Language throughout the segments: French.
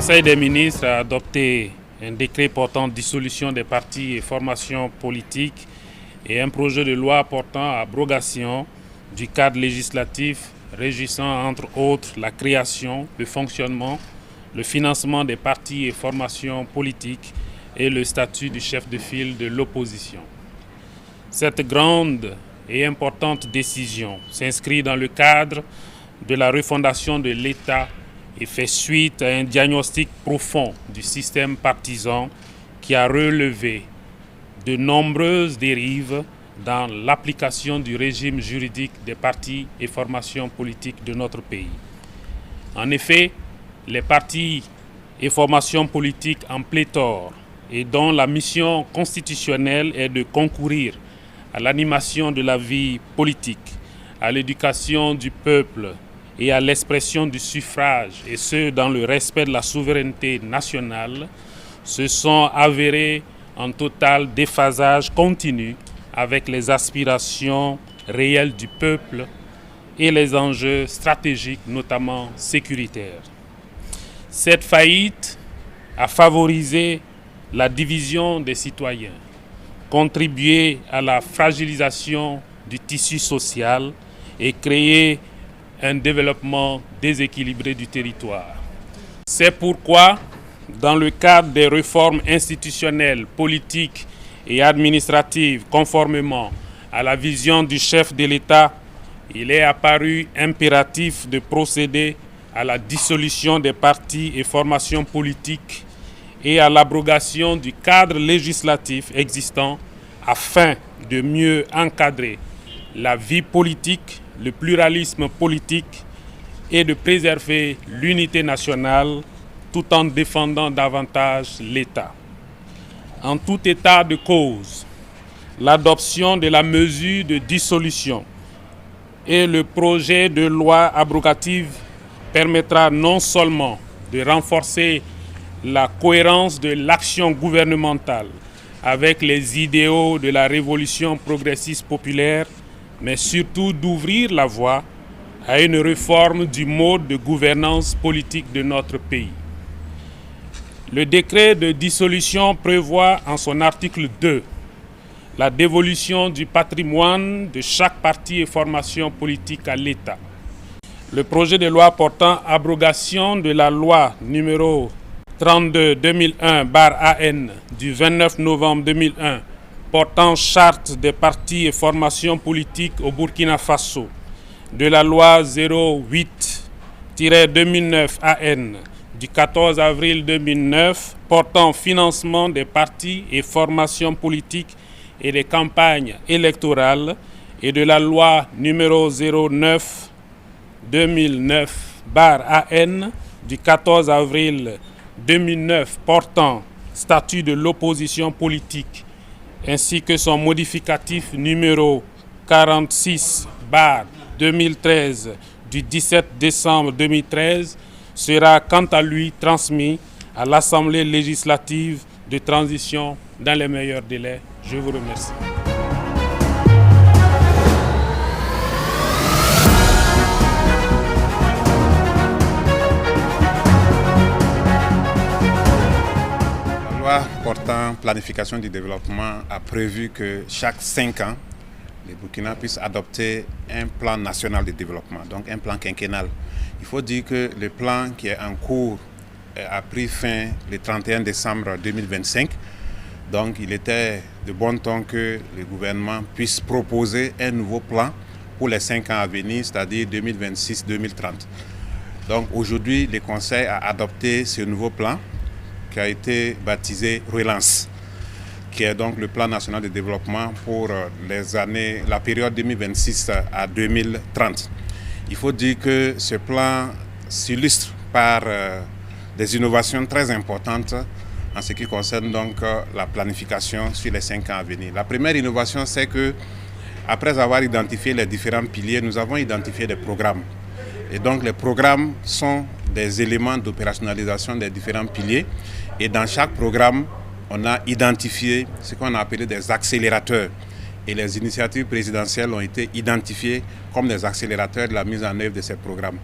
Conseil des ministres a adopté un décret portant dissolution des partis et formations politiques et un projet de loi portant abrogation du cadre législatif régissant entre autres la création, le fonctionnement, le financement des partis et formations politiques et le statut du chef de file de l'opposition. Cette grande et importante décision s'inscrit dans le cadre de la refondation de l'État et fait suite à un diagnostic profond du système partisan qui a relevé de nombreuses dérives dans l'application du régime juridique des partis et formations politiques de notre pays. En effet, les partis et formations politiques en pléthore et dont la mission constitutionnelle est de concourir à l'animation de la vie politique, à l'éducation du peuple et à l'expression du suffrage, et ce dans le respect de la souveraineté nationale, se sont avérés en total déphasage continu avec les aspirations réelles du peuple et les enjeux stratégiques, notamment sécuritaires. Cette faillite a favorisé la division des citoyens, contribué à la fragilisation du tissu social et créé un développement déséquilibré du territoire. C'est pourquoi, dans le cadre des réformes institutionnelles, politiques et administratives, conformément à la vision du chef de l'État, il est apparu impératif de procéder à la dissolution des partis et formations politiques et à l'abrogation du cadre législatif existant afin de mieux encadrer la vie politique, le pluralisme politique et de préserver l'unité nationale tout en défendant davantage l'État. En tout état de cause, l'adoption de la mesure de dissolution et le projet de loi abrogative permettra non seulement de renforcer la cohérence de l'action gouvernementale avec les idéaux de la révolution progressiste populaire, mais surtout d'ouvrir la voie à une réforme du mode de gouvernance politique de notre pays. Le décret de dissolution prévoit en son article 2 la dévolution du patrimoine de chaque parti et formation politique à l'État. Le projet de loi portant abrogation de la loi numéro 32/2001/AN du 29 novembre 2001 portant charte des partis et formations politiques au Burkina Faso, de la loi 08-2009-AN du 14 avril 2009 portant financement des partis et formations politiques et des campagnes électorales et de la loi numéro 09-2009/AN du 14 avril 2009 portant statut de l'opposition politique ainsi que son modificatif numéro 46/2013 du 17 décembre 2013 sera quant à lui transmis à l'Assemblée législative de transition dans les meilleurs délais. Je vous remercie. La loi portant planification du développement a prévu que chaque 5 ans, le Burkina puisse adopter un plan national de développement, donc un plan quinquennal. Il faut dire que le plan qui est en cours a pris fin le 31 décembre 2025. Donc il était de bon ton que le gouvernement puisse proposer un nouveau plan pour les 5 ans à venir, c'est-à-dire 2026-2030. Donc aujourd'hui, le Conseil a adopté ce nouveau plan qui a été baptisé Relance, qui est donc le plan national de développement pour la période 2026 à 2030. Il faut dire que ce plan s'illustre par des innovations très importantes en ce qui concerne donc la planification sur les 5 ans à venir. La première innovation, c'est que après avoir identifié les différents piliers, nous avons identifié des programmes. Et donc les programmes sont des éléments d'opérationnalisation des différents piliers. Et dans chaque programme, on a identifié ce qu'on a appelé des accélérateurs. Et les initiatives présidentielles ont été identifiées comme des accélérateurs de la mise en œuvre de ces programmes.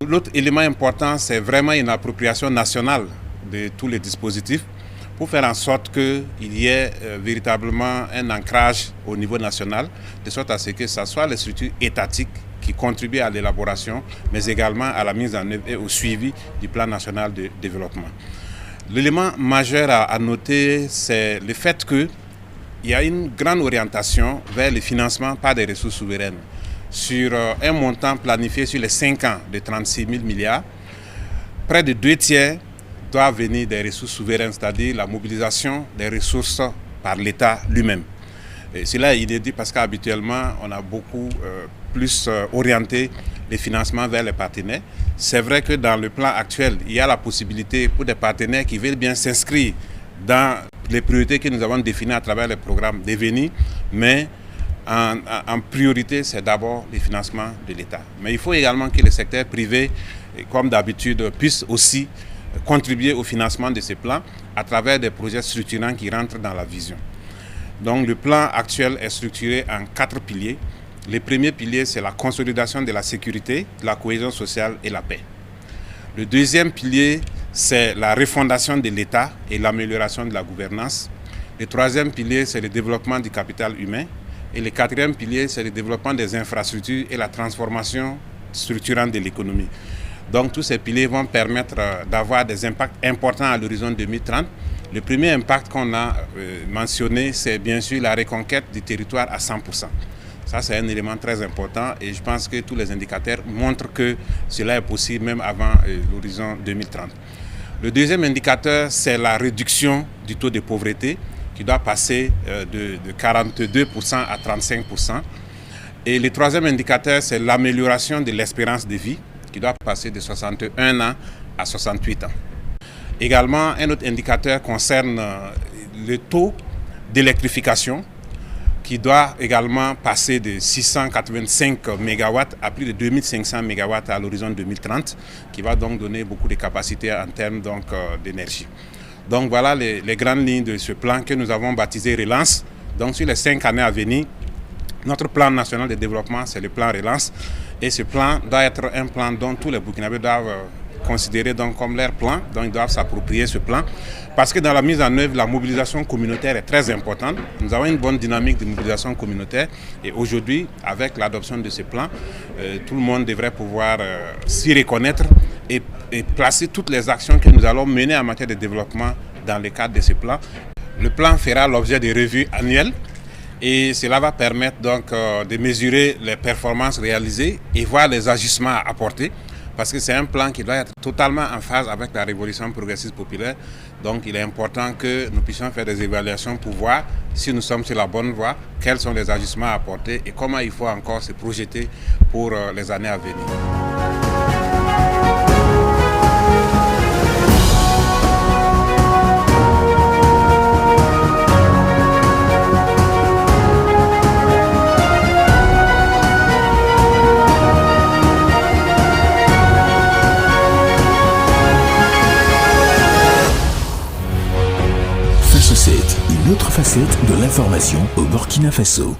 L'autre élément important, c'est vraiment une appropriation nationale de tous les dispositifs pour faire en sorte qu'il y ait véritablement un ancrage au niveau national, de sorte à ce que ce soit les structures étatiques qui contribuent à l'élaboration, mais également à la mise en œuvre et au suivi du plan national de développement. L'élément majeur à noter, c'est le fait qu'il y a une grande orientation vers le financement par des ressources souveraines. Sur un montant planifié sur les 5 ans de 36 000 milliards, près de 2 tiers doivent venir des ressources souveraines, c'est-à-dire la mobilisation des ressources par l'État lui-même. Et cela est inédit parce qu'habituellement, on a beaucoup plus orienté les financements vers les partenaires. C'est vrai que dans le plan actuel, il y a la possibilité pour des partenaires qui veulent bien s'inscrire dans les priorités que nous avons définies à travers les programmes de venir, mais en priorité, c'est d'abord les financements de l'État. Mais il faut également que le secteur privé, comme d'habitude, puisse aussi contribuer au financement de ces plans à travers des projets structurants qui rentrent dans la vision. Donc le plan actuel est structuré en 4 piliers. Le premier pilier, c'est la consolidation de la sécurité, de la cohésion sociale et la paix. Le deuxième pilier, c'est la refondation de l'État et l'amélioration de la gouvernance. Le troisième pilier, c'est le développement du capital humain. Et le quatrième pilier, c'est le développement des infrastructures et la transformation structurante de l'économie. Donc tous ces piliers vont permettre d'avoir des impacts importants à l'horizon 2030. Le premier impact qu'on a mentionné, c'est bien sûr la reconquête du territoire à 100%. Ça, c'est un élément très important et je pense que tous les indicateurs montrent que cela est possible même avant l'horizon 2030. Le deuxième indicateur, c'est la réduction du taux de pauvreté qui doit passer de 42% à 35%. Et le troisième indicateur, c'est l'amélioration de l'espérance de vie qui doit passer de 61 ans à 68 ans. Également, un autre indicateur concerne le taux d'électrification qui doit également passer de 685 MW à plus de 2500 MW à l'horizon 2030, qui va donc donner beaucoup de capacités en termes d'énergie. Donc voilà les grandes lignes de ce plan que nous avons baptisé Relance. Donc sur les 5 années à venir, notre plan national de développement, c'est le plan Relance. Et ce plan doit être un plan dont tous les Burkinabés doivent considérer donc comme leur plan, donc ils doivent s'approprier ce plan. Parce que dans la mise en œuvre, la mobilisation communautaire est très importante. Nous avons une bonne dynamique de mobilisation communautaire. Et aujourd'hui, avec l'adoption de ce plan, tout le monde devrait pouvoir s'y reconnaître et placer toutes les actions que nous allons mener en matière de développement dans le cadre de ce plan. Le plan fera l'objet de revues annuelles. Et cela va permettre donc de mesurer les performances réalisées et voir les ajustements à apporter. Parce que c'est un plan qui doit être totalement en phase avec la révolution progressiste populaire. Donc il est important que nous puissions faire des évaluations pour voir si nous sommes sur la bonne voie, quels sont les ajustements à apporter et comment il faut encore se projeter pour les années à venir. Une autre facette de l'information au Burkina Faso.